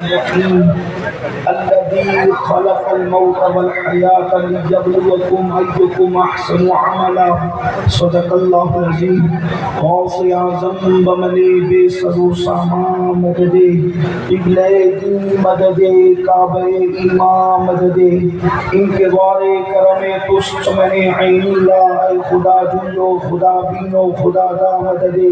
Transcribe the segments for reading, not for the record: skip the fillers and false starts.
الذي خلق الموت والحياة ليبلوكم أيكم أحسن عملا صدق الله العظيم غوث اعظم بملي بسرو ساما مددے قبلہ دین مددے کعبہ ایمان مددے انتظار کرم تست میں عین اللہ اے خدا جنو خدا بینو خدا دا مددے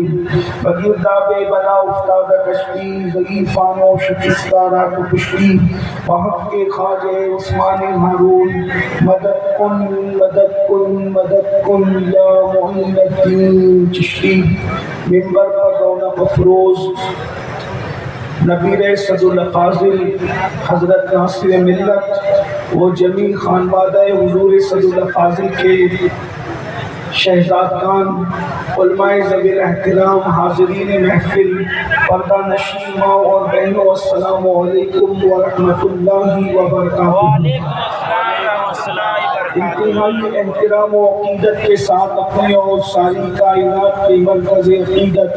بگردہ بے بلا افتاد کشتی ضعیفانو شکستہ راک پشتی وحق کے خواجہ عثمان ہارون مدد کن مدد کن مدد کن یا معین الدین چشتی منبر پر رونق افروز نبیر صد الفاضل حضرت ناصر ملت وہ جمیل خانوادہ حضور صد الفاضل کے شہزادگان علماء ذوی احترام حاضرین محفل پردہ نشین ماں اور بہنوں السلام علیکم ورحمۃ اللہ وبرکاتہ۔ انتہائی احترام و عقیدت کے ساتھ اپنے اور ساری کائنات کے مرکز عقیدت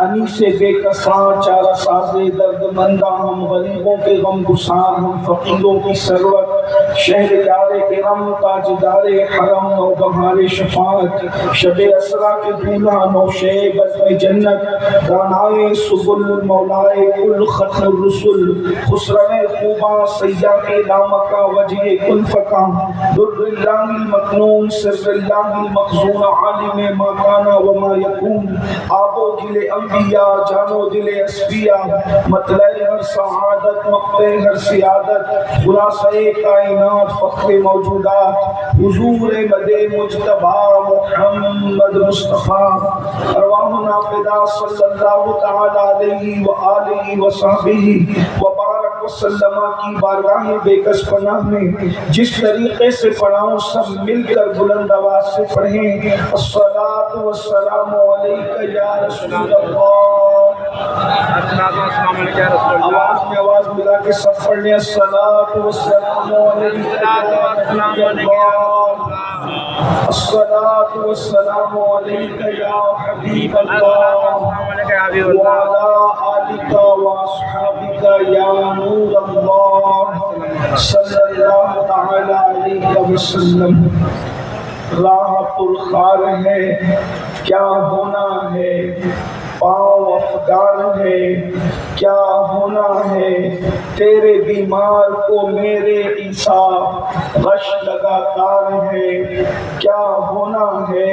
انیس بے کساں چارہ ساز درد مندہ ہم غریبوں کے غم گسار ہم فقیروں کی سروت شہر یار کرم تاجدار حرم و بہار شفاعت شب اسرا کے دولہ نوشے بزم جنت دانائے سبل مولائے کل ختم الرسل خسرو خوباں سیاہ لامکہ وجہ کل فقہ در اللہ المکنون سر اللہ المخزون عالم ما کانا وما یکون آب و دل انبیاء جان و دل اسفیاء مطلع ہر سعادت مقطع ہر سیادت خلاصہ کائنات فخر موجودات حضور مد مجتبی محمد مصطفیٰ ارواحنا فدا صلی اللہ تعالی علیہ وآلہ وصحبہ وبارک وسلم کی بارگاہ بے کس پناہ میں جس طریقے سے پڑھاؤں سب مل کر بلند آواز سے پڑھیں الصلاۃ والسلام علیک یا رسول اللہ۔ آواز میں آواز ملا کے سب پڑھنے الصلاۃ والسلام علیک یا رسول اللہ، الصلاۃ والسلام علیک یا حبیب اللہ وعلی آلک واصحابک یا نور اللہ صلی اللہ تعالی علیہ وسلم۔ راہ پرخار ہے کیا ہونا ہے، پاؤں افگار ہے کیا ہونا ہے، تیرے بیمار کو میرے عیسیٰ غش لگاتار ہے کیا ہونا ہے،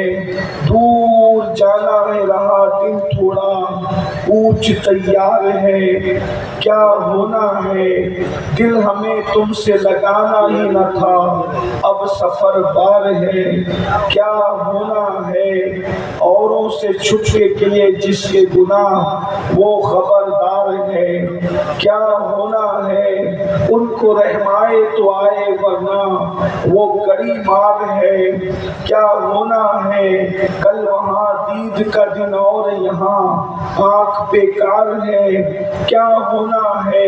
دور جانا ہے رہا دن تھوڑا کوچ تیار ہے کیا ہونا ہے، دل ہمیں تم سے لگانا ہی نہ تھا اب سفر بار ہے کیا ہونا ہے، اوروں سے چھپ کے کیے جس کے گناہ وہ خبردار ہے کیا ہونا ہے، ان کو رحمائے تو آئے ورنہ وہ کڑی مار ہے کیا ہونا ہے، کل وہاں دید کا دن اور یہاں آنکھ بیکار ہے کیا ہونا ہے،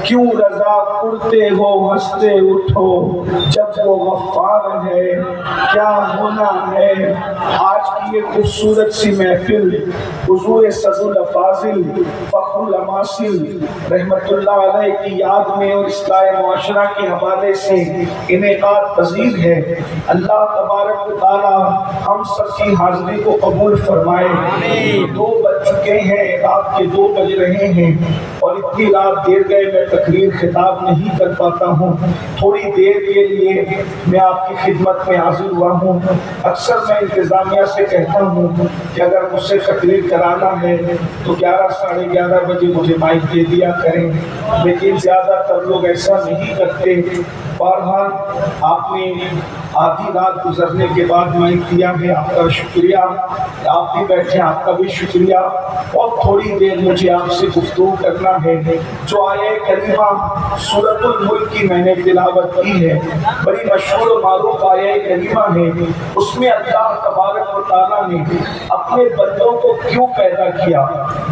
کیوں رضا کرتے ہو ہنستے اٹھو جب وہ غفار ہے کیا ہونا ہے۔ آج کی یہ خوبصورت سی محفل حضور صد الفاضل فخر الاماثل رحمت اللہ علیہ کی یاد میں اور اصلاح معاشرہ کے حوالے سے انعقاد پذیر ہے۔ اللہ تبارک و تعالی ہم سب کی حاضری کو قبول فرمائے۔ 2 بج چکے ہیں، رات کے 2 بج رہے ہیں اور اتنی رات دیر گئے میں تقریر خطاب نہیں کر پاتا ہوں، تھوڑی دیر کے لیے میں آپ کی خدمت میں حاضر ہوا ہوں۔ اکثر میں انتظامیہ سے کہتا ہوں کہ اگر مجھ سے تقریر کرانا ہے تو 11 ساڑھے 11 بجے مجھے مائک دے دیا کریں، لیکن زیادہ تر لوگ ایسا نہیں کرتے۔ بہرحال آپ نے آدھی رات گزرنے کے بعد مائک دیا ہے، آپ کا شکریہ، آپ بھی بیٹھے آپ کا بھی شکریہ۔ اور تھوڑی دیر مجھے آپ سے گفتگو کرنا ہے۔ جو آیہ کریمہ سورۃ الملک کی میں نے تلاوت کی ہے، بڑی مشہور و معروف آیہ کریمہ ہے، اس میں اللہ تبارک و تعالیٰ نے اپنے بندوں کو کیوں پیدا کیا،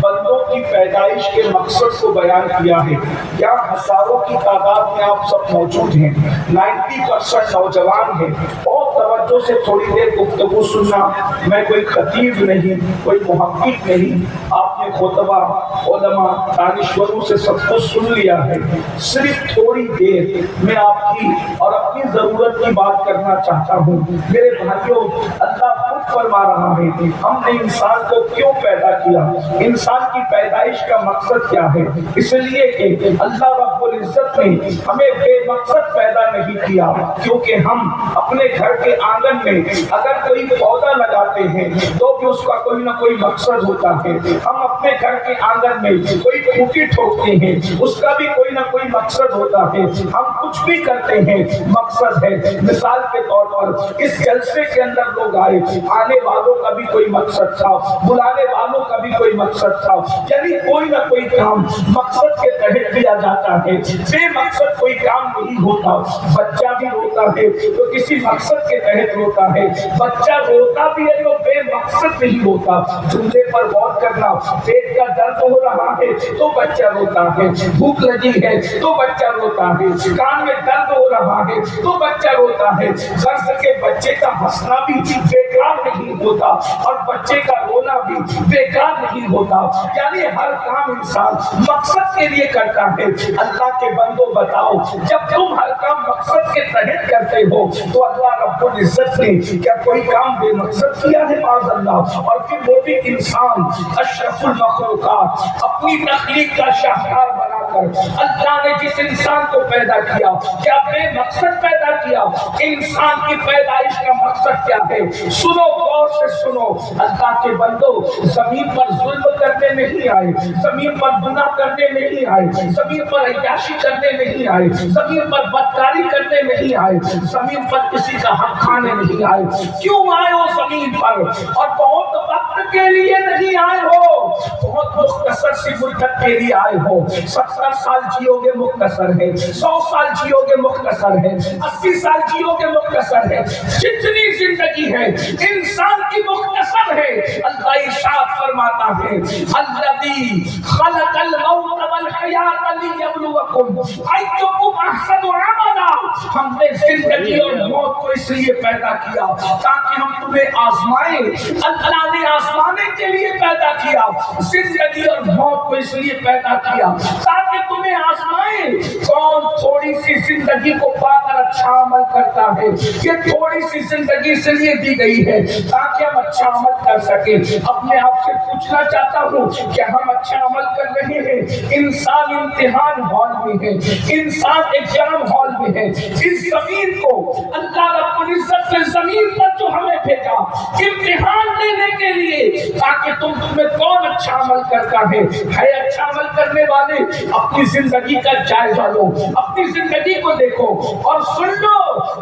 بندوں کی پیدائش کے مقصد کو بیان کیا ہے۔ یہاں ہزاروں کی تعداد میں آپ سب موجود ہیں، 90% نوجوان ہیں، بہت توجہ سے تھوڑی دیر گفتگو سننا۔ میں کوئی خطیب نہیں، کوئی محقق نہیں، آپ نے نے خطبہ علماء دانشوروں سے سب کچھ سن لیا ہے، صرف تھوڑی دیر میں آپ کی اور اپنی ضرورت کی بات کرنا چاہتا ہوں۔ میرے بھائیوں، اللہ خود فرما رہا ہے ہم نے انسان کو کیوں پیدا کیا، انسان کی پیدائش کا مقصد کیا ہے؟ اس لیے کہ اللہ رب العزت نے ہمیں بے مقصد پیدا نہیں کیا، کیونکہ ہم اپنے گھر کے آنگن میں اگر کوئی پودا لگاتے ہیں تو بھی اس کا کوئی نہ کوئی مقصد ہوتا ہے۔ ہم اپنے گھر کے آنگن میں کوئی کھوٹی ٹھوکتے ہیں، اس کا بھی کوئی نہ کوئی مقصد ہوتا ہے۔ ہم کچھ بھی کرتے ہیں، مقصد ہے۔ مثال کے طور پر اس جلسے کے اندر لوگ آئے، آنے والوں کا بھی کوئی مقصد تھا، بلانے والوں کا بھی کوئی مقصد تھا، یعنی کوئی نہ کوئی کام مقصد کے تحت کیا جاتا ہے۔ بے مقصد کوئی کام نہیں ہوتا۔ بچہ بھی روتا ہے تو کسی مقصد کے تحت روتا ہے، بچہ روتا بھی ہے تو بے مقصد نہیں ہوتا۔ جملے پر غور کرنا، پیٹ کا درد ہو رہا ہے تو بچہ روتا ہے، بھوک لگی ہے تو بچہ روتا ہے، کان میں درد ہو رہا ہے تو بچہ روتا ہے۔ غرض کے بچے کا ہنسنا بھی بیکار نہیں ہوتا اور بچے کا رونا بھی بیکار نہیں ہوتا، یعنی ہر کام انسان مقصد کے لیے کرتا ہے۔ اللہ کے بندو بتاؤ، جب تم ہر کام مقصد کے تحت کرتے ہو تو اللہ رب العزت نے کیا کوئی کام بے مقصد کیا ہے؟ معاذ اللہ۔ اور پھر وہ بھی انسان اشرف المخلوقات، اپنی تخلیق کا شاہکار بنا کر اللہ نے جس انسان کو پیدا کیا، کیا بے مقصد پیدا کیا؟ انسان کی پیدائش کا مقصد کیا ہے؟ سنو، غور سے سنو، اللہ کے بندو، زمین پر ظلم کرنے نہیں آئے، زمین پر گناہ کرنے نہیں آئے، زمین پر عیاشی کرنے نہیں آئے، زمین پر بدکاری کرنے نہیں آئے، زمین پر کسی کا حق کھانے نہیں آئے۔ کیوں آئے ہو زمین پر؟ اور بہت وقت کے لیے نہیں آئے ہو، بہت مختصر سی مدت کے لیے آئے ہو۔ 70 سال جیو گے مختصر ہے، 100 سال جیو گے مختصر ہے، 80 سال جیو گے مختصر ہے، جتنی زندگی ہے انسان کی مختصر ہے۔ اللہ ارشاد فرماتا ہے الذی خلق الموت والحیات لیبلوکم ایکم احسن عملا، ہم نے زندگی اور موت کو اس لیے پیدا کیا تاکہ ہم تمہیں آزمائیں۔ اللہ نے آزمانے کے لیے پیدا کیا، زندگی اور موت کو اس لیے پیدا کیا تاکہ تمہیں آزمائیں کون تھوڑی سی زندگی کو پا کر اچھا عمل کرتا ہے۔ یہ تھوڑی سی زندگی اس لیے دی گئی ہے تاکہ ہم اچھا عمل کر سکیں۔ اپنے آپ سے پوچھنا چاہتا ہوں کہ ہم اچھا عمل کر رہے ہیں؟ انسان امتحان ہال میں ہے، انسان ایگزام ہال میں ہے۔ اس زمین کو اللہ رب العزت نے زمین پر جو ہمیں بھیجا امتحان لینے کے لیے تاکہ تمہیں کون اچھا عمل کرتا ہے۔ اچھا عمل کرنے والے اپنی زندگی کا جائزہ لو، اپنی زندگی کو دیکھو اور سن لو،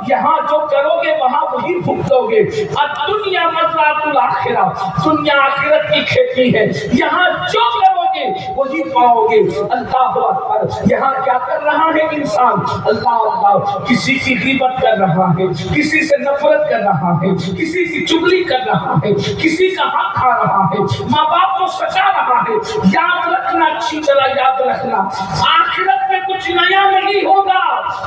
یہاں جو کرو گے وہاں وہی بھگتو گے۔ الدنیا مزرعۃ الآخرہ، دنیا آخرت کی کھیتی ہے، یہاں جو کرو گے وہی پاؤ گے۔ اللہ اکبر، یہاں کیا کر رہا ہے انسان؟ اللہ اللہ، کسی کی غیبت کر رہا ہے، کسی سے نفرت کر رہا ہے، کسی کی چغلی کر رہا ہے، کسی کا حق کھا رہا ہے، ماں باپ کو ستا رہا ہے۔ یاد رکھنا، اچھی طرح یاد رکھنا، آخرت میں کچھ نیا نہیں ہوگا۔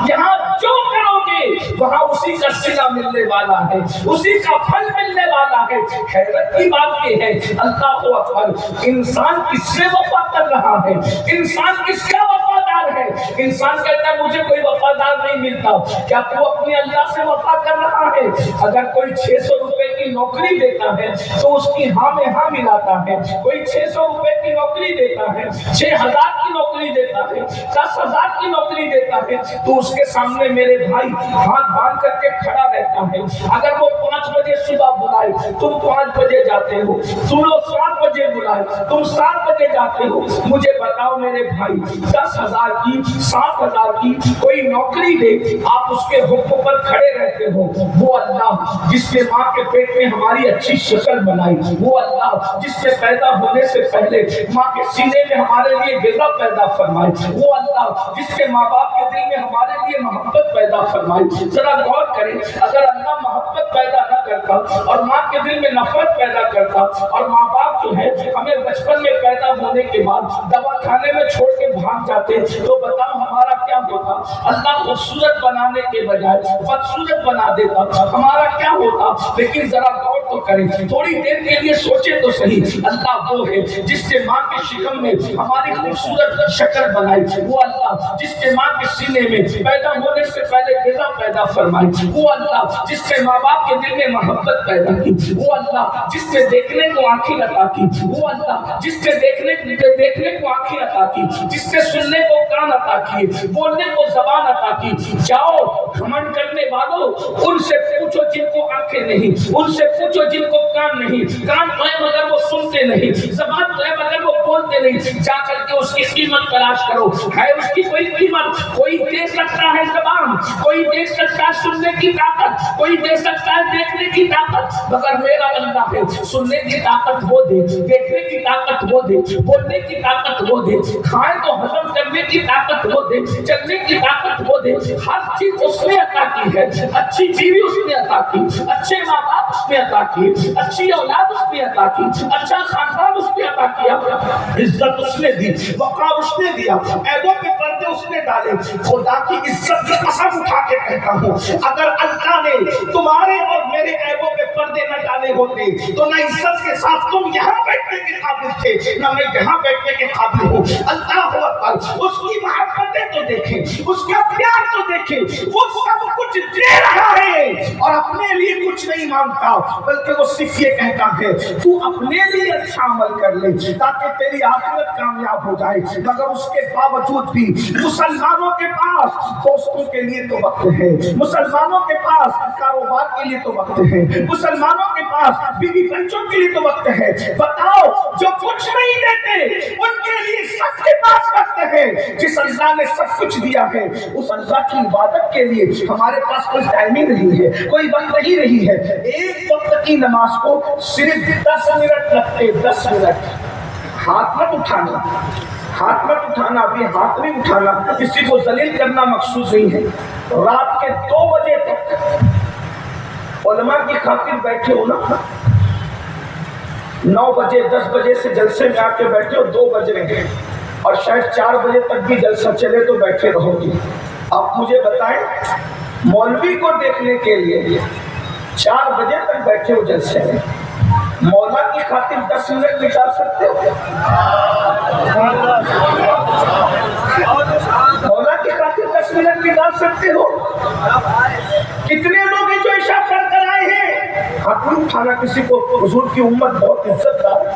یہاں جو کرو گے وہاں اسی کا صلہ ملنے والا ہے، اسی کا پھل ملنے والا ہے۔ حیرت کی بات یہ ہے، اللہ اکبر، انسان کس سے وفا کر رہا ہے؟ انسان کس کا وفادار ہے؟ انسان کہتا ہے مجھے کوئی وفادار نہیں ملتا۔ کیا تو اپنے اللہ سے وفا کر رہا ہے؟ اگر کوئی 600 روپے کی نوکری دیتا ہے تو اس کی ہاں میں ہاں ملاتا ہے۔ کوئی 600 روپے کی نوکری دیتا ہے، 6000 کی نوکری دیتا ہے، 10,000 کی نوکری دیتا ہے تو اس کے سامنے میرے بھائی ہاتھ باندھ کر کے کھڑا رہتا ہے۔ اگر وہ 5 بجے صبح بلائے تم 5 بجے جاتے ہو، تم لوگ 7 بجے بلائے تم 7 بجے جاتے ہو۔ مجھے بتاؤ میرے بھائی، 10,000 کی 7,000 کی کوئی نوکری دے، آپ اس کے حکم پر کھڑے رہتے ہو۔ وہ اللہ جس نے ماں کے پیٹ میں ہماری اچھی شکل بنائی، وہ اللہ جس سے پیدا ہونے سے پہلے ماں کے سینے میں ہمارے لیے غذا پیدا فرمائی، وہ اللہ جس کے ماں باپ کے دل میں ہمارے لیے محبت پیدا فرمائی۔ ذرا غور کریں، اگر اللہ محبت پیدا نہ کرتا اور ماں کے دل میں نفرت پیدا کرتا اور ماں باپ جو ہے ہمیں بچپن میں پیدا ہونے کے بعد دوا کھانے میں چھوڑ کے بھاگ جاتے تو بتاؤ ہمارا کیا ہوتا؟ اللہ خوبصورت بنانے کے بجائے بدصورت بنا دیتا، ہمارا کیا ہوتا؟ لیکن ذرا غور تو کریں, تھوڑی دیر کے لیے سوچے تو صحیح. اللہ وہ ہے جس نے ماں کے شکم میں ہماری خوبصورت شکل بنائی, وہ اللہ جس نے ماں کے سینے میں پیدا ہونے سے پہلے غذا پیدا فرمائی, وہ اللہ جس نے ماں باپ کے دل میں محبت پیدا کی, وہ اللہ جس نے دیکھنے کو آنکھیں عطا کی, وہ اللہ جس نے دیکھنے کو آنکھیں عطا کی, جس نے سننے کو کان عطا کیے, بولنے کو زبان عطا کی. جاؤ گھمنڈ کرنے والوں ان سے پوچھو جن کو آنکھیں نہیں, ان سے پوچھو جن کو کان نہیں, کان تو ہے مگر وہ سنتے نہیں, زبان تو ہے مگر وہ بولتے نہیں. جا کر کے اس کی قیمت تلاش کرو, ہے اس کی کوئی قیمت؟ کوئی دے سکتا ہے زبان, کوئی دے سکتا ہے سننے کی طاقت, کوئی دے سکتا ہے دیکھنے کی طاقت, مگر میرا اللہ ہے سننے کی طاقت وہ دے, دیکھنے کی طاقت وہ دے, بولنے کی طاقت وہ دے, کھائے تو ہضم کرنے کی طاقت وہ دے, چلنے کی طاقت وہ دے. ہر چیز اس نے عطا کی ہے. اچھی بیوی اس نے عطا کی, اچھے ماں باپ اس نے عطا کی, اچھی اولاد اس نے عطا کی, اچھا خاندان اس نے عطا کیا, عزت اس نے دی, وقار اس نے دیا, عیبوں کے پردے اس نے ڈالے. خدا کی عزت کی قسم اٹھا کے کہتا ہوں, اگر اللہ نے تمہارے اور میرے عیبوں کے پردے نہ ڈالے ہوتے تو نہ عزت کے ساتھ تم یہاں بیٹھنے کے قابل تھے, نہ میں یہاں بیٹھنے کے قابل ہوں. اللہ اکبر, اس کی محبتیں تو دیکھیں, اس کا پیار تو دیکھیں, وہ سب کچھ دے رہا ہے اور اپنے لیے کچھ نہیں مانگتا, بلکہ وہ صرف یہ کہتا ہے تو اپنے لیے اچھا عمل کر لے تاکہ تیری آخرت کامیاب ہو جائے. مگر اس کے باوجود بھی مسلمانوں کے پاس دوستوں کے لیے تو وقت ہے, مسلمانوں کے پاس کاروبار کے لیے تو وقت ہے, مسلمانوں کے پاس بیوی بچوں کے لیے تو وقت ہے. بتاؤ جو کچھ نہیں دیتے ان کے لیے سب کے پاس وقت ہے. جس اللہ نے سب کچھ دیا ہے اس اللہ کی عبادت کے لیے ہمارے پاس کوئی ٹائم ہی نہیں ہے, کوئی وقت ہی نہیں ہے. ایک وقت کی نماز کو صرف 10 منٹ لگتے, 10 منٹ. ہاتھ مت اٹھانا, ہاتھ مت اٹھانا, ابھی ہاتھ نہیں اٹھانا, کسی کو ذلیل کرنا مقصود نہیں ہے. رات کے 2 بجے تک علماء کی خاطر بیٹھے ہو نا, 9 بجے 10 بجے سے جلسے میں آ کے بیٹھے ہو, 2 بج رہے ہیں اور شاید 4 بجے تک بھی جلسہ چلے تو بیٹھے رہو گی. آپ مجھے بتائیں, مولوی کو دیکھنے کے لیے 4 بجے تک بیٹھے ہو جلسے میں, مولا کی خاطر 10 منٹ نکال سکتے ہو؟ مولا کی خاطر 10 منٹ نکال سکتے ہو؟ کتنے لوگ ہیں جو عشاء پڑھ کر آئے ہیں؟ ہاتھ نہیں اٹھانا کسی کو. حضور کی امت بہت عزت دار ہے,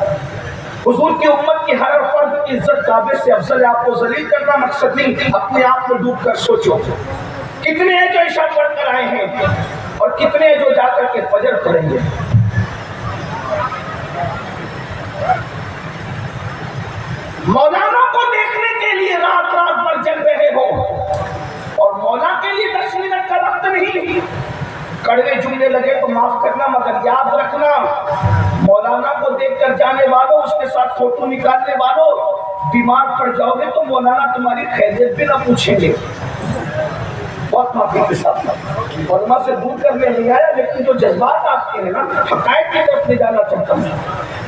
حضور کی امت کی ہر فرد کی عزت کعبے سے افضل ہے. آپ کو ذلیل کرنا مقصد نہیں, اپنے آپ میں ڈوب کر سوچو کتنے ہیں جو عشاء پڑھ کر آئے ہیں اور کتنے ہیں جو جا کر کے فجر پڑھیں گے. مولانا کو دیکھنے کے لیے رات رات بھر جگ رہے ہو اور مولا کے لیے 10 منٹ کا وقت نہیں. کڑوے جملے لگے تو معاف کرنا, مگر یاد رکھنا مولانا کو دیکھ کر جانے والوں, اس کے ساتھ فوٹو نکالنے والوں, بیمار پڑ جاؤ گے تو مولانا تمہاری خیریت بھی نہ پوچھیں گے. بہت معافی کے ساتھ علماء سے دور کرنے نہیں آیا, لیکن جو جذبات آپ کے ہیں نا, حقائق کی طرف لے جانا چاہتا ہوں.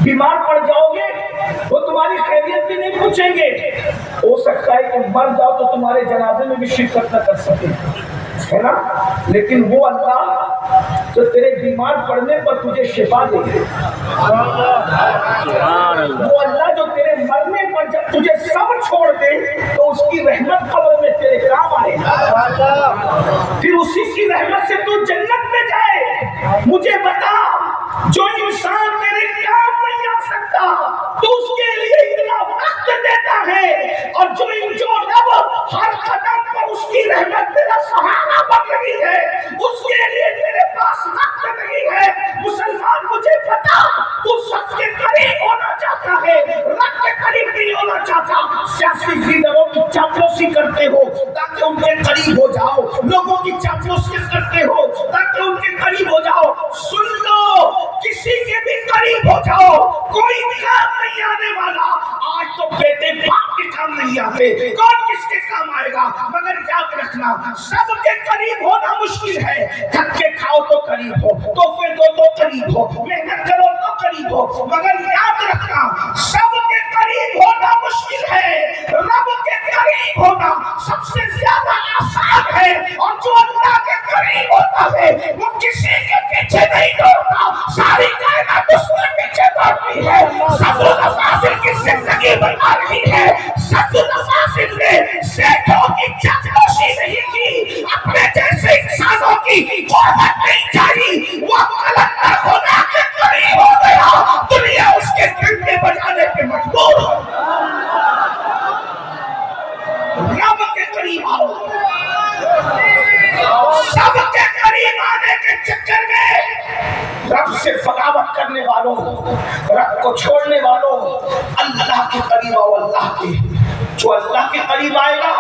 بیمار پڑ جاؤ گے وہ تمہاری خیریت بھی نہیں پوچھیں گے. ہو سکتا ہے کہ مر جاؤ تو تمہارے جنازے میں بھی شرکت نہ کر سکے, ہے نا, لیکن وہ اللہ جو تیرے بیمار پڑنے پر تجھے شفا دے, وہ اللہ جو تیرے مرنے پر جب تجھے سب چھوڑ دے تو اس کی رحمت قبر میں تیرے کام آئے, پھر اسی کی رحمت سے تو جنت میں جائے. مجھے بتا, جو انسان تیرے کام نہیں آ سکتا تو اس کے لیے اتنا وقت دیتا ہے, اور جو رب ہر قدم پر اس کی رحمت تیرا سہارا بن رہی ہے, اس کے لیے تیرے پاس وقت نہیں ہے. مسلمان مجھے بتا, تو سب کے قریب ہونا چاہتا ہے, رب کے قریب نہیں ہونا چاہتا. سیاسی لیڈروں کی چاپلوسی کرتے ہو تاکہ ان کے قریب ہو جاؤ, لوگوں کی چاپلوسی کرتے ہو تاکہ ان کے قریب ہو جاؤ. سن لو, کسی کے بھی قریب ہو جاؤ کوئی کام نہیں آنے والا. آج تو بیٹے باپ کے کام نہیں آتے, کون کس کے کام آئے گا؟ مگر یاد رکھنا, سب کے قریب ہونا مشکل ہے. دھکے کھاؤ تو قریب ہو, تحفے دو تو قریب ہو, محنت کرو تو قریب ہو, مگر یاد رکھنا سب کے قریب ہونا مشکل ہے, رب کے قریب ہونا سب سے زیادہ آسان ہے. اور جو اللہ کے قریب ہوتا ہے وہ کسی کے پیچھے نہیں دوڑتا, ساری کی قوت نہیں چاہیے، وہ اللہ خدا کے قریب ہو گیا، دنیا اس کے ڈنڈے بجانے پہ مجبور ہو۔ رب کے قریب آؤ، سب کے قریب آنے کے چکر میں رب سے بغاوت کرنے والوں، رب کو چھوڑنے والوں، اللہ کے قریب آؤ۔ اللہ کے جو اللہ کے قریب آئے گا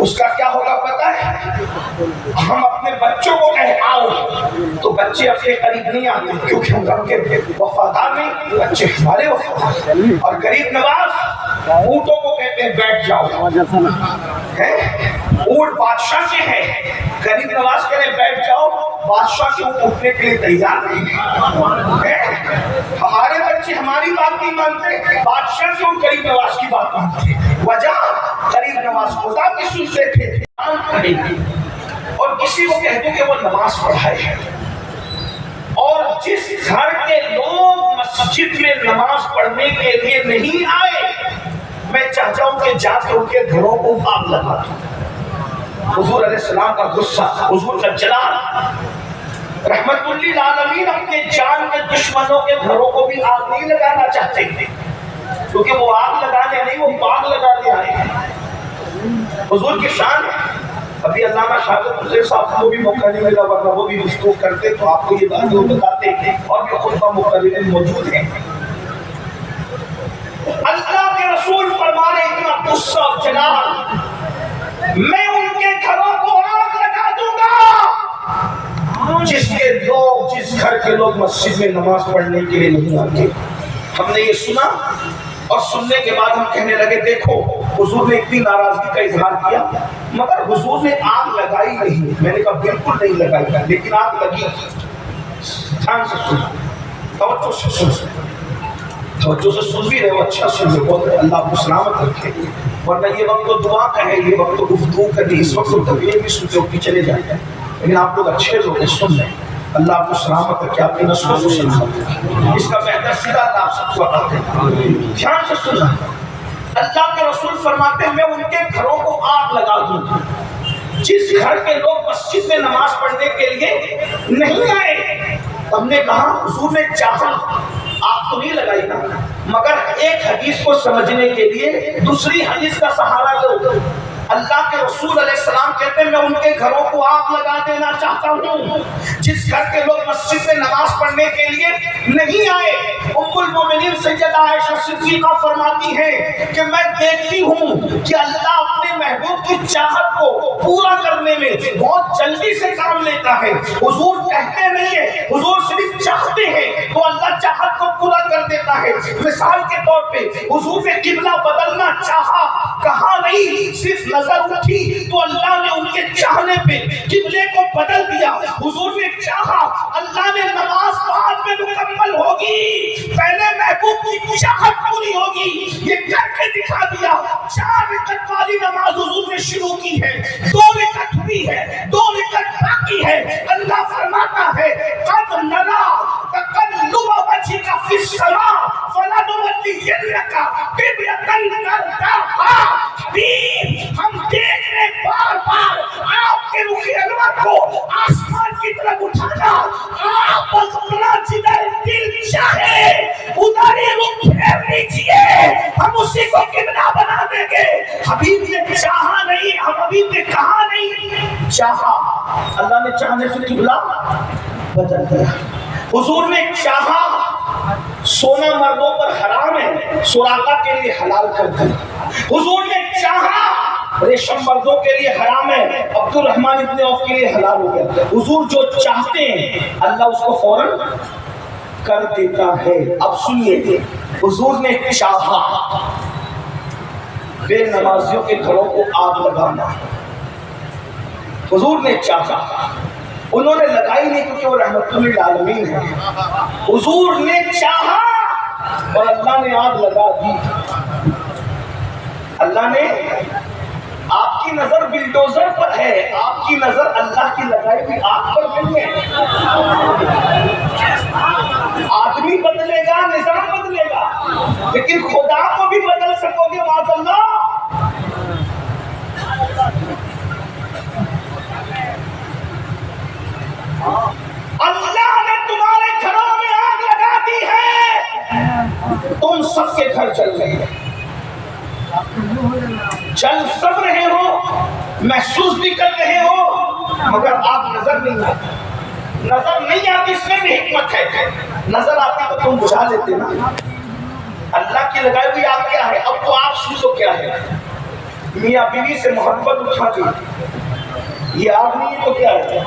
اس کا کیا ہوگا پتہ ہے؟ ہم اپنے بچوں کو کہے آؤ تو بچے اپنے قریب نہیں آتے، کیونکہ ہم رب کے وفادار نہیں، بچے ہمارے وفادار۔ اور غریب نواز اونٹوں کو کہتے ہیں بیٹھ جاؤ، اونٹ بادشاہ کے ہیں، غریب نواز کہتے ہیں بیٹھ جاؤ، بادشاہ کے اونٹ اٹھنے کے لیے تیار نہیں۔ ہمارے بچے ہماری بات نہیں مانتے، بادشاہ کے اونٹ غریب نواز کی بات مانتے۔ وجہ غریب نواز خدا کی سنتے تھے، اور کسی کو کہہ دو کہ وہ نماز پڑھائے، اور جس گھر کے لوگ مسجد میں نماز پڑھنے کے لیے نہیں آئے میں چاہتا ہوں کہ جا کے ان کے گھروں کو آگ لگا دوں۔ حضور علیہ السلام کا غصہ، حضور کا جلال، رحمت للعالمین اپنے جان کے دشمنوں کے گھروں کو بھی آگ نہیں لگانا چاہتے تھے، کیونکہ وہ آگ لگانے نہیں، وہ باغ لگانے آئے ہیں۔ حضور کی شان ہے۔ ابھی علامہ شاگرد حسین صاحب کو بھی موقع نہیں ملا، ورنہ وہ بھی گفتگو کرتے تو آپ کو یہ باتیں بتاتے تھے، اور بھی خطبہ مقررین موجود ہیں۔ اللہ کے رسول فرما رہے اتنا غصہ اور جلال، میں ان کے گھروں کو آگ لگا دوں گا جس گھر کے لوگ مسجد میں نماز پڑھنے کے لیے نہیں آتے۔ ہم نے یہ سنا اور سننے کے بعد ہم کہنے لگے دیکھو حضور نے اتنی ناراضگی کا اظہار کیا مگر حضور نے آگ لگائی نہیں۔ میں نے کہا بالکل نہیں لگائی، لیکن آگ لگی۔ دھیان سے سن، توجہ سے سن، توجہ سے سن بھی رہے ہو، اچھا سن رہے ہو، اللہ آپ کو سلامت رکھے، ورنہ یہ وقت تو دعا کا ہے، یہ وقت تو گفتگو کرنی، اس وقت تو طبیعت بھی سنتے ہو کہ چلے جائیں، لیکن آپ لوگ اچھے لوگ ہیں، سن رہے ہیں۔ اللہ آپ کو سلامت رکھے، آپ کی نسلوں کو سلامت رکھے، اس کا بہتر سیدھا اللہ آپ سب کو عطا کرے۔ دھیان سے سننا، اللہ کے رسول فرماتے ہیں میں ان کے گھروں کو آگ لگا دوں جس گھر کے لوگ مسجد میں نماز پڑھنے کے لیے نہیں آئے۔ ہم نے کہا حضور نے چاہا، آگ تو نہیں لگائی نا، مگر ایک حدیث کو سمجھنے کے لیے دوسری حدیث کا سہارا لو۔ اللہ کے رسول علیہ السلام کہتے ہیں میں ان کے گھروں کو آگ لگا دینا چاہتا ہوں جس گھر کے لوگ مسجد میں نماز پڑھنے کے لیے نہیں آئے۔ ام المومنین سیدہ عائشہ صدیقہ فرماتی ہیں کہ میں دیکھتی ہوں کہ اللہ اپنے محبوب کی چاہت کو پورا کرنے میں بہت جلدی سے کام لیتا ہے۔ حضور کہتے نہیں ہیں، حضور صرف چاہتے ہیں تو اللہ چاہت کو پورا کر دیتا ہے۔ مثال کے طور پہ حضور نے قبلہ بدلنا چاہا، کہا نہیں، صرف نظر اٹھی تو اللہ نے ان کے چاہنے پہ قبلے کو بدل دیا۔ حضور نے چاہا، اللہ نے نماز بعد میں مکمل ہوگی، پہلے محبوب کی چاہت پوری ہوگی، یہ کر کے دکھا دیا۔ 4 رکعت والی نماز حضور نے شروع کی ہے، 2 رکعت ہوئی ہے، 2 رکعت باقی ہے۔ اللہ فرماتا ہے قد نرا تقلب وجهك في السماء فلنولينك قبلة ترضاها۔ حبیب ہم دیکھ رہے بار بار آپ کے رخ انور کو آسمان کی طرف اٹھانا، آپ اپنا جدھر دل چاہے ادھر ہی رخ پھیر لیجیے، ہم اسی کو قبلہ بنا دیں گے۔ حبیب نے چاہا نہیں، حبیب نے کہا نہیں، چاہا، اللہ نے چاہنے سے قبلہ بدل دیا۔ حضور نے چاہا سونا مردوں پر حرام ہے، سراقہ کے لیے حلال کر دیا۔ حضور نے چاہا ریشم مردوں کے لیے حرام ہے، عبد الرحمن ابن عوف کے لیے حلال ہو گیا۔ حضور جو چاہتے ہیں اللہ اس کو فوراً کر دیتا ہے۔ اب سنیے، حضور نے چاہا بے نمازیوں کے گھروں کو آگ لگانا، حضور نے چاہا، انہوں نے لگائی نہیں کیونکہ وہ رحمت للعالمین ہے۔ حضور نے چاہا اور اللہ نے آگ لگا دی۔ اللہ نے، آپ کی نظر بلڈوزر پر ہے، آپ کی نظر اللہ کی لگائی ہوئی آگ پر نہیں ہے۔ آدمی بدلے گا، نظام بدلے گا، لیکن خدا کو بھی بدل سکو گے معاذ اللہ۔ چل سب رہے ہو، محسوس بھی کر رہے ہو، مگر آپ نظر نہیں آتی. نظر نہیں آتی اس میں بھی حکمت ہے. نظر آتی تو تم بجھا لیتے نا. اللہ کی لگائی ہوئی آگ کیا ہے؟ اب تو آپ سوچو کیا ہے. میاں بیوی سے محبت اٹھا دی، یہ آگ نہیں ہے تو کیا ہے؟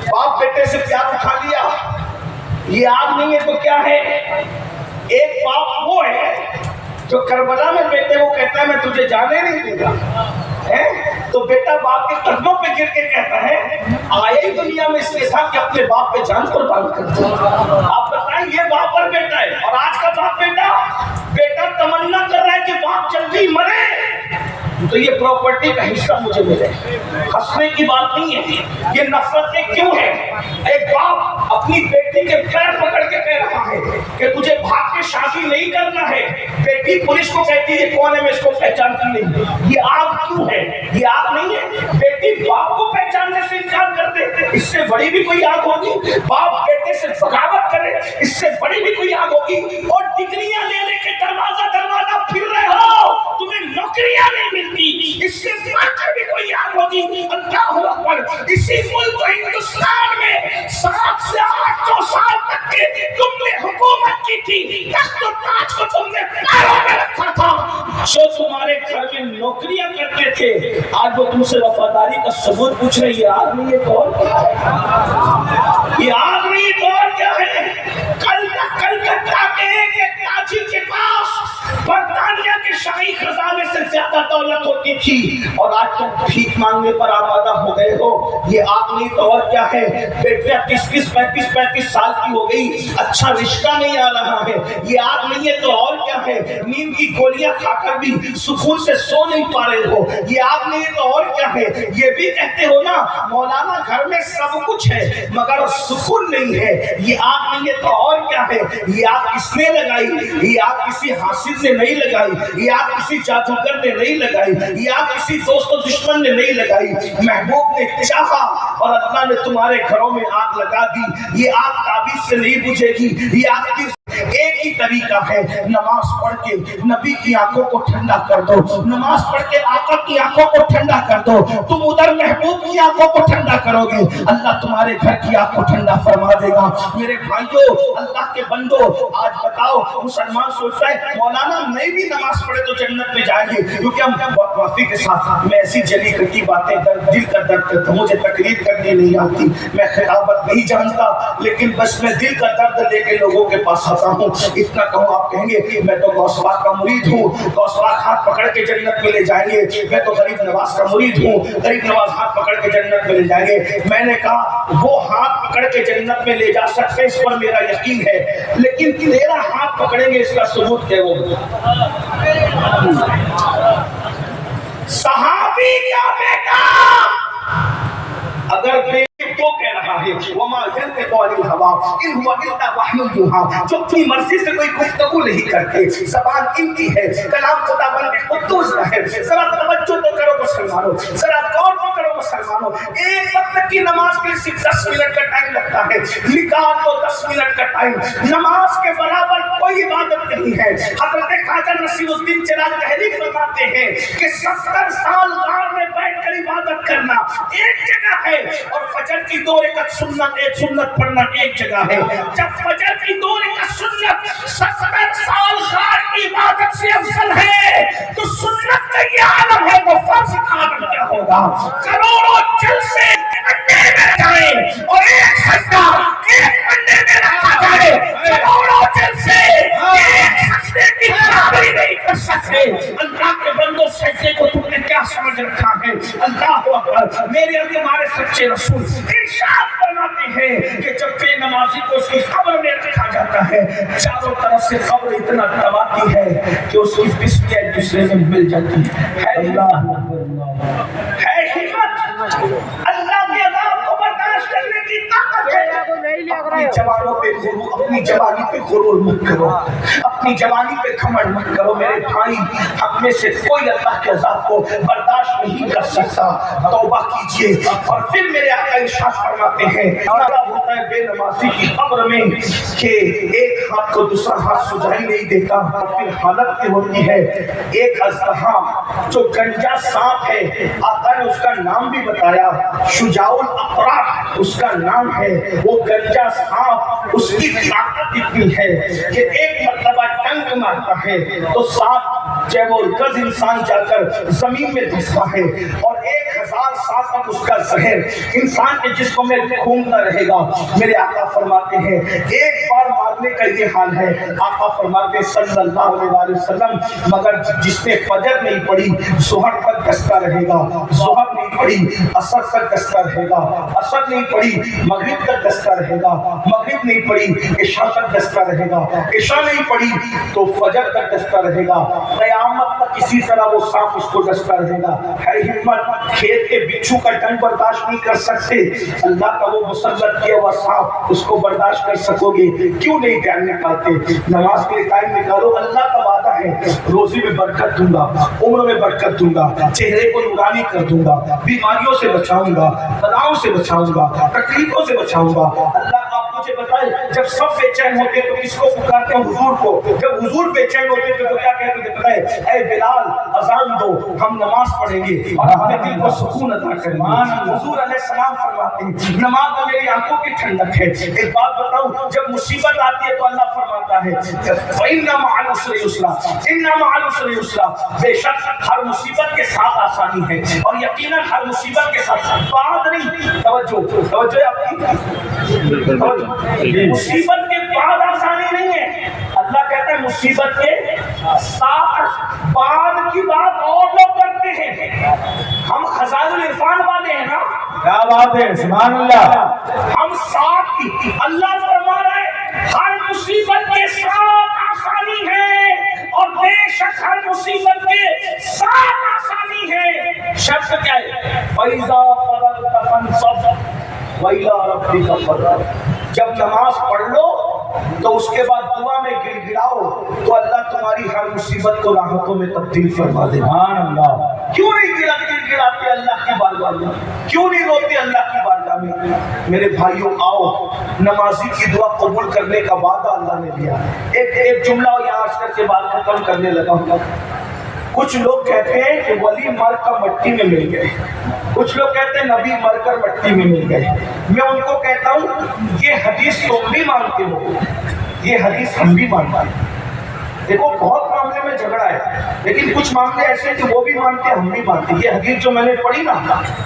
باپ بیٹے سے پیار اٹھا لیا، یہ آگ نہیں ہے تو کیا ہے؟ ایک باپ وہ ہے جو کربلا میں بیٹے کو کہتا ہے میں تجھے جانے نہیں دوں گا، تو بیٹا باپ کے قدموں پہ گر کے کہتا ہے آیا ہی دنیا میں اس لیے تھا کہ اپنے باپ پہ جان قربان کرتا. آپ بتائیں یہ باپ اور بیٹا ہے. اور آج کا باپ بیٹا تمنا کر رہا ہے کہ باپ جلدی مرے تو یہ پراپرٹی کا حصہ مجھے ملے. ہنسنے کی بات نہیں ہے، یہ نفرتیں کیوں ہیں؟ ایک باپ اپنی بیٹی کے پیر پکڑ کے کہہ رہا ہے کہ تجھے بھاگ کے شادی نہیں کرنا ہے. بیٹی پولیس کو کہتی ہے کون ہے، میں اس کو پہچانتی نہیں. یہ آگ کیوں ہے؟ یہ آگ نہیں ہے. بیٹی باپ کو پہچاننے سے انکار کر دے، اس سے بڑی بھی کوئی آگ ہوگی. باپ بیٹے سے بغاوت کرے، اس سے بڑی بھی کوئی آگ ہوگی. اور ڈگریاں لے لے کے دروازہ پھر رہے ہو، تمہیں نوکریاں نہیں ملتی، اس سے بڑھ کر بھی کوئی آگ ہوگی. اللہ اکبر. اسی ملک ہندوستان میں 7 سے 8 سال تک کے تم نے حکومت کی تھی، تخت و تاج کو تم نے پیروں میں رکھا تھا. جو تمہارے گھر میں نوکریاں کرتے تھے آج وہ تم سے وفاداری کا ثبوت پوچھ رہے. یہ آگ نہیں ہے تو اور کیا ہے؟ یہ آگ نہیں ہے تو اور کیا ہے؟ کلکتہ کے ایک تاجر کے پاس برطانیہ کے شاہی خزانے سے زیادہ دولت ہوتی تھی، اور آج تم بھیک مانگنے پر آمادہ ہو گئے ہو. یہ آگ نہیں تو اور کیا ہے؟ بیٹیاں 35 سال کی ہو گئی، اچھا رشتہ نہیں آ رہا ہے. یہ آگ نہیں ہے تو اور کیا ہے؟ نیند کی گولیاں کھا کر بھی سکون سے سو نہیں پا رہے ہو. یہ آگ نہیں ہے تو اور کیا ہے؟ یہ بھی کہتے ہو نا مولانا گھر میں سب کچھ ہے مگر سکون نہیں ہے. یہ آگ نہیں ہے تو اور کیا ہے؟ یہ آگ کس نے لگائی؟ یہ آگ کسی حاسد نے نہیں لگائی، یہ آگ کسی جادوگر نے نہیں لگائی، یہ آگ کسی دوست و دشمن نے نہیں لگائی. محبوب نے چاہا اور اللہ نے تمہارے گھروں میں آگ لگا دی. یہ آگ تعویذ سے نہیں بجھے گی. یہ آگ کی ایک ہی طریقہ ہے، نماز پڑھ کے نبی کی آنکھوں کو ٹھنڈا کر دو، نماز پڑھ کے آقا کی آنکھوں کو ٹھنڈا کر دو. تم ادھر محبوب کی آنکھوں کو ٹھنڈا کرو گے، اللہ تمہارے گھر کی آنکھ کو ٹھنڈا فرما دے گا. میرے بھائیوں، اللہ کے بندو، آج بتاؤ مسلمان سوچتا ہے مولانا نہیں بھی نماز پڑھے تو جنت میں جائیں گے، کیونکہ ہم بہت معافی کے ساتھ میں ایسی جلی کٹی باتیں دل کا درد کرتا ہوں. مجھے تقریر کرنی نہیں آتی، میں خطابت نہیں جانتا، لیکن بس میں دل کا درد لے کے لوگوں کے پاس آتا ہوں. اتنا کہوں آپ کہیں گے میں تو غوث پاک کا مرید ہوں، غوث پاک ہاتھ پکڑ کے جنت میں لے جائیں گے. میں تو غریب نواز کا مرید ہوں، غریب نواز ہاتھ پکڑ کے جنت میں لے جائیں گے. میں نے کہا وہ ہاتھ پکڑ کے جنت میں لے جا سکتے، اس پر میرا یقین ہے، لیکن تیرا ہاتھ پکڑیں گے اس کا ثبوت کیا؟ وہ صحابی کا بیٹا اگر بیٹے کو کہہ رہا ہے وما ينطق عن الهوى ان هو الا وحي يوحى، جو اپنی مرضی سے کوئی گفتگو نہیں کرتے، زبان ان کی ہے، کلام خدا بند قدوس ہے. ذرا توجہ تو کرو مسلمانوں، ذرا غور تو کرو مسلمانوں. ایک وقت کی نماز کے لیے صرف 10 منٹ کا ٹائم لگتا ہے، نکال دو 10 منٹ کا ٹائم. نماز کے برابر کوئی عبادت نہیں ہے. حضرت خواجہ نصیر الدین چراغ تحریر فرماتے ہیں کہ 70 سال غار میں بیٹھ کر عبادت کرنا ایک جگہ ہے، اور فجر کی 2 رکعت سنت ایک سنت پڑھنا ایک جگہ ہے. جب فجر کی 2 رکعت سنت 70 سال غار کی عبادت سے افضل ہے تو سنت کا یہ عالم ہے، وہ فرض کا عالم کیا ہوگا؟ کروڑوں جلسے انڈے میں جائیں اور ایک سجدہ ایک انڈے میں رکھا جائے، کروڑوں جلسے ایک سجدے کی برابری نہیں کر سکتے. اللہ کے بندو، سجدے کو تم نے کیا سمجھ رکھا ہے؟ اللہ اکبر. میرے اور تمہارے سچے رسول ارشاد فرماتے ہیں کہ جب بے نمازی کو اس کی قبر میں رکھا جاتا ہے، چاروں طرف سے قبر اتنا دباتی ہے کہ اس کی بستی ایک دوسرے میں مل جاتی ہے. اللہ ہے ہمت، اللہ کے عذاب کو برداشت کرنے کی طاقت ہے. اپنی جوانوں پہ غرور، اپنی جوانی پہ غرور مت کرو، اپنی جوانی پہ گھمنڈ مت کرو میرے بھائی. ہم میں سے کوئی اللہ کے عذاب کو برداشت نہیں کر سکتا. توبہ کیجئے. اور پھر میرے آقا ارشاد فرماتے ہیں کیا ہوتا ہے بے نمازی کی قبر میں کہ ایک ہاتھ کو دوسرا ہاتھ سجائی نہیں دیتا. پھر حالت یہ ہوتی ہے ایک اژدہا جو گنجا سانپ ہے، آقا نے اس کا نام بھی بتایا، شجاع الاقرع اس کا نام ہے. وہ گنجا سانپ اس کی طاقت اتنی ہے کہ ایک مرتبہ ڈنک مارتا ہے تو 7 وہ گز انسان جا کر زمین میں دھستا ہے، اور 1000 سال تک اس کا زہر انسان کے جسم میں گھومتا رہے گا. میرے آقا فرماتے ہیں ایک بار مارنے کا یہ حال ہے. آقا فرماتے ہیں صلی اللہ علیہ وسلم مگر جس نے فجر نہیں پڑھی ظہر تک ڈستا رہے گا، ظہر نہیں پڑھی عصر تک ڈستا رہے گا، عصر نہیں پڑھی مغرب تک ڈستا رہے گا، مغرب نہیں پڑھی عشاء تک ڈستا رہے گا، عشاء نہیں پڑھی تو فجر تک ڈستا رہے گا. قیامت تک اسی طرح وہ سانپ اس کو ڈستا رہے گا. ہے ہمت، کھیت کے بچھو کا ڈنک برداشت نہیں کر سکتے، اللہ کا وہ مسلط کیا ہوا سانپ اس کو برداشت کر سکو گے؟ کیوں نہیں ٹائم نکالتے؟ نماز کے لیے ٹائم نکالو. اللہ کا وعدہ ہے روزی میں برکت دوں گا، عمر میں برکت دوں گا، چہرے کو نورانی کر دوں گا، بیماریوں سے بچاؤں گا، بلاؤں سے بچاؤں گا، تکلیفوں سے بچاؤں گا. اللہ کا مجھے بتائے جب سب بے چین ہوتے تو کس کو پکارتے ہیں؟ حضور کو. جب حضور بے چین ہوتے تو کیا کہتے تھے؟ بتائے اے بلال اذان دو، ہم نماز پڑھیں گے اور اپنے دل کو سکون عطا کریں گے. حضور علیہ السلام فرماتے ہیں نماز میں میری آنکھوں کی ٹھنڈک ہے. ایک بات بتاؤں، جب مصیبت آتی ہے تو اللہ فرماتا ہے فَإِنَّ مَعَ الْعُسْرِ يُسْرًا، إِنَّ مَعَ الْعُسْرِ يُسْرًا، بے شک ہر مصیبت کے ساتھ آسانی ہے. اور یقیناً ہر مصیبت کے ساتھ بعد نہیں، توجہ آپ کی، مصیبت کے بعد آسانی نہیں ہے. اللہ کہتا ہے مصیبت کے ساتھ بعد کی بات اور لوگ کرتے ہیں. ہم خزائن العرفان والے ہیں نا، کیا بات ہے، سبحان اللہ. ہم ساتھ کی، اللہ فرما رہا ہے ہر مصیبت کے ساتھ آسانی ہے، اور بے شک ہر مصیبت کے ساتھ آسانی ہے. شرط کیا ہے؟ فَإِذَا فَرَغْتَ فَانصَبْ وَإِلَىٰ رَبِّكَ فَارْغَب. جب نماز پڑھ لو تو اس کے بعد دعا میں گر گراؤ تو اللہ تمہاری ہر مصیبت کو راحتوں میں تبدیل فرما دے. سبحان اللہ. کیوں نہیں گراتے اللہ کی بارگاہ میں؟ کیوں نہیں روتے اللہ کی بارگاہ میں؟ میرے بھائیوں آؤ، نمازی کی دعا قبول کرنے کا وعدہ اللہ نے دیا. ایک جملہ یہاں عرض کر کے بات ختم کرنے لگا ہوں. کچھ لوگ کہتے ہیں کہ ولی مر کر مٹی میں مل گئے، کچھ لوگ کہتے ہیں نبی مر کر مٹی میں مل گئے. میں ان کو کہتا ہوں یہ حدیث تم بھی مانتے ہو، یہ حدیث ہم بھی مانتے ہیں. دیکھو بہت معاملے میں جھگڑا ہے، لیکن کچھ معاملے ایسے کہ وہ بھی مانتے ہیں ہم بھی مانتے ہیں. یہ حدیث جو میں نے پڑھی نا،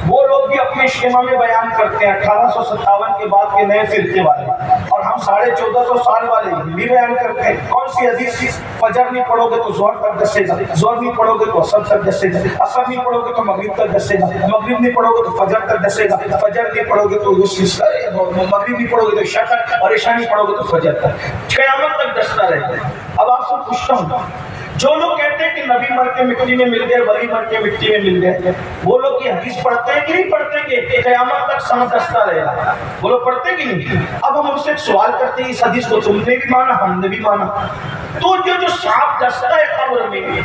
وہ لوگ بھی اپنے اجتماع میں بیان کرتے ہیں 1857 کے بعد کے نئے فرقے والے، اور ہم 1450 سال والے بھی بیان کرتے ہیں. کون سی حدیث؟ فجر نہیں پڑھو گے تو ظہر تک ڈسے گا، ظہر نہیں پڑھو گے تو عصر تک ڈسے گا، عصر نہیں پڑھو گے تو مغرب تک ڈسے گا، مغرب نہیں پڑھو گے تو فجر تک ڈسے گا، فجر نہیں پڑھو گے تو مغرب نہیں پڑھو گے تو عشاء تک، اور عشاء نہیں پڑھو گے تو فجر تک، قیامت تک ڈستا رہے گا. اب آپ سے پوچھتا ہوں، جو لوگ کہتے ہیں کہ نبی مر کے مٹی میں مل گئے، ولی مر کے مٹی میں مل گئے، وہ لوگ یہ حدیث پڑھتے ہیں کہ نہیں پڑھتے کہ قیامت تک سانپ ڈستا رہے گا؟ وہ لوگ پڑھتے ہیں کہ نہیں؟ اب ہم ان سے ایک سوال کرتے ہیں، اس حدیث کو تم نے بھی مانا، ہم نے بھی مانا، تو جو سانپ ڈستا ہے قبر میں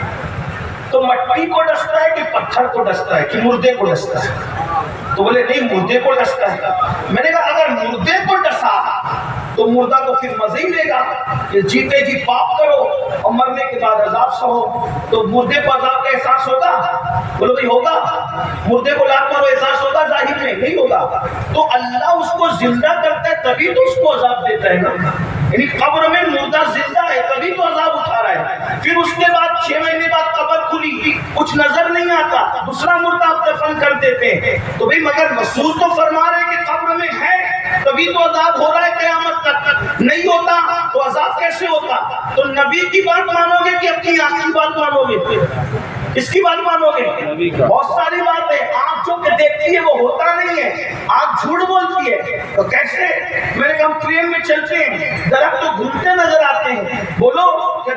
تو مٹی کو ڈستا ہے کہ پتھر کو ڈستا ہے کہ مردے کو ڈستا ہے؟ تو بولے نہیں مردے کو ڈستا ہے. میں نے کہا اگر مردے کو ڈسا تو مردہ تو پھر مزے ہی لے گا کہ جیتے جی پاپ کرو اور مرنے کے بعد عذاب سہو. تو مردے کو عذاب کا احساس ہوگا؟ بولو بھائی ہوگا. مردے کو لات مارو احساس ہوگا؟ ظاہر میں نہیں ہوگا. تو اللہ اس کو زندہ کرتا ہے تبھی تو اس کو عذاب دیتا ہے نا. یعنی قبر میں مردہ زندہ ہے تبھی تو عذاب اٹھا رہا ہے. پھر اس کے بعد 6 مہینے بعد قبر کھلی، کچھ نظر نہیں آتا، دوسرا مردہ آپ دفن کر دیتے ہیں. تو بھائی مگر رسول تو فرما رہے ہیں کہ قبر میں ہے تبھی تو عذاب ہو رہا ہے، قیامت تک نہیں ہوتا تو عذاب کیسے ہوتا؟ تو نبی کی بات مانو گے کہ اپنی آنکھ کی بات مانو گے؟ اس کی بات مانو گے؟ بہت ساری بات ہے. آنکھ جو کہ دیکھتی ہے وہ ہوتا نہیں ہے، آنکھ جھوٹ بولتی ہے. تو کیسے؟ میں نے کہا ہم ٹرین میں چلتے ہیں، درخت تو گھومتے نظر آتے ہیں. بولو کیا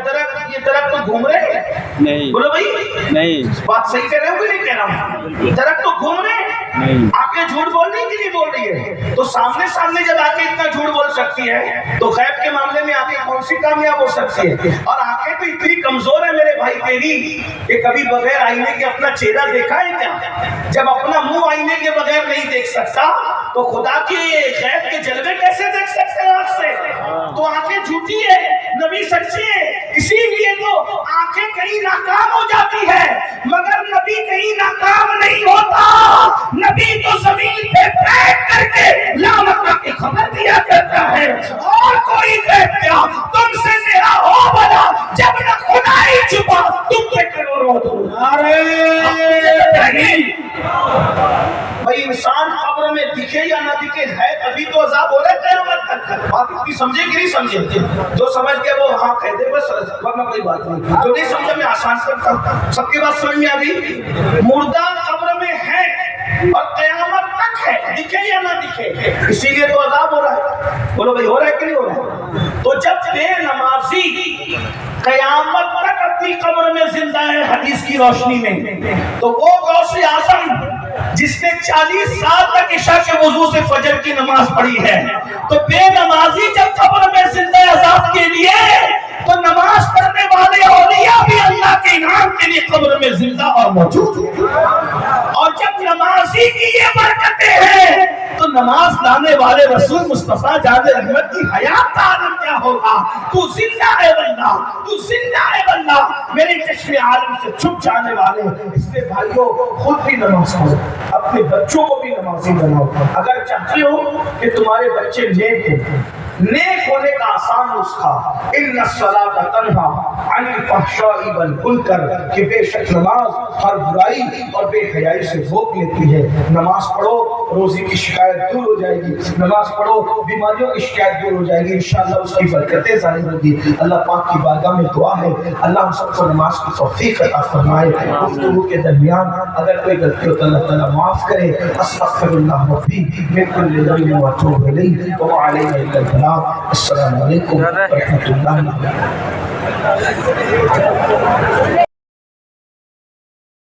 یہ درخت تو گھوم رہے ہیں؟ نہیں. بولو بھائی نہیں. بات صحیح کہہ رہے ہو کہ نہیں کہہ رہا ہوں؟ درخت تو گھوم رہے ہیں، آنکھیں جھوٹ بولنے کے لیے بول رہی ہے. تو سامنے جب آ کے اتنا جھوٹ بول سکتے سکتی ہے تو غیب کے معاملے میں آنکھیں کون سی کامیاب ہو سکتی ہے؟ اور آنکھیں تو اتنی کمزور ہے میرے بھائی تیری کہ کبھی بغیر آئینے کے اپنا چہرہ دیکھا ہے کیا؟ جب اپنا منہ آئینے کے بغیر نہیں دیکھ سکتا تو خدا کی غیب کے جلوے کیسے دیکھ سکتے ہیں آنکھ سے؟ تو آنکھیں جھوٹی ہے، نبی سچے ہے، اسی لیے تو آنکھیں کہیں ناکام ہو جاتی ہے مگر نبی کہیں ناکام نہیں ہوتا۔ نبی تو زمین پہ بیٹھ کر کے لامکہ کی خبر دیا کرتا ہے، اور کوئی کہتا تم سے میرا ہو بنا جب نہ خدا ہی چھپا تم پہ کروڑوں دور۔ بھائی انسان قبر میں دکھے یا نہ دکھے ہے تبھی تو عذاب ہو رہا ہے قیامت تک۔ بات اتنی سمجھے کہ نہیں سمجھے؟ جو سمجھ گئے وہ ہاں کہہ دے بس، ورنہ کوئی بات نہیں۔ جو نہیں سمجھا میں آسان کرتا ہوں، سب کی بات سمجھ میں آ گئی؟ مردہ قبر میں ہے اور قیامت تک ہے، دکھے یا نہ دکھے، اسی لیے تو عذاب ہو رہا ہے۔ بولو بھائی ہو رہا ہے کہ نہیں ہو رہا ہے؟ تو جب بے نمازی قیامت تک اپنی قبر میں زندہ ہے حدیث کی روشنی میں، تو وہ غوث اعظم جس نے 40 سال تک عشاء کے وضو سے فجر کی نماز پڑھی ہے، تو بے نمازی جب قبر میں زندہ عذاب کے لیے، تو نماز پڑھنے والے اولیاء بھی اللہ کے انعام کے لیے قبر میں زندہ اور موجود ہیں۔ اور جب نمازی کی یہ برکتیں ہیں تو نماز لانے والے رسول مصطفیٰ جان رحمت کی حیات کا عالم کیا ہوگا؟ تو زندہ ہے بندہ، تو زندہ ہے بندہ، میرے چشم عالم سے چھپ جانے والے۔ اس لیے بھائیو خود بھی نماز پڑھو، اپنے بچوں کو بھی نمازی بناؤ۔ اگر چاہتے ہو کہ تمہارے بچے نیک ہوں، نیک ہونے کا آسان نسخہ ان الصلاۃ تنہا عن الفحشاء والمنکر، کہ بے شک نماز ہر برائی اور بے حیائی سے روک لیتی ہے۔ نماز پڑھو روزی کی شکایت دور ہو جائے گی، نماز پڑھو بیماریوں کی شکایت دور ہو جائے گی، انشاءاللہ اس کی برکتیں ظاہر ہوگی۔ اللہ پاک کی بارگاہ میں دعا ہے اللہ ہم سب کو نماز کی توفیق عطا فرمائے۔ گفتگو کے درمیان اگر کوئی غلطی ہو تو اللہ تعالیٰ معاف کرے۔ استغفر اللہ ربی من کل ذنب واتوب الیہ وما علیہ الا البلاغ۔ السلام علیکم ورحمۃ اللہ وبرکاتہ۔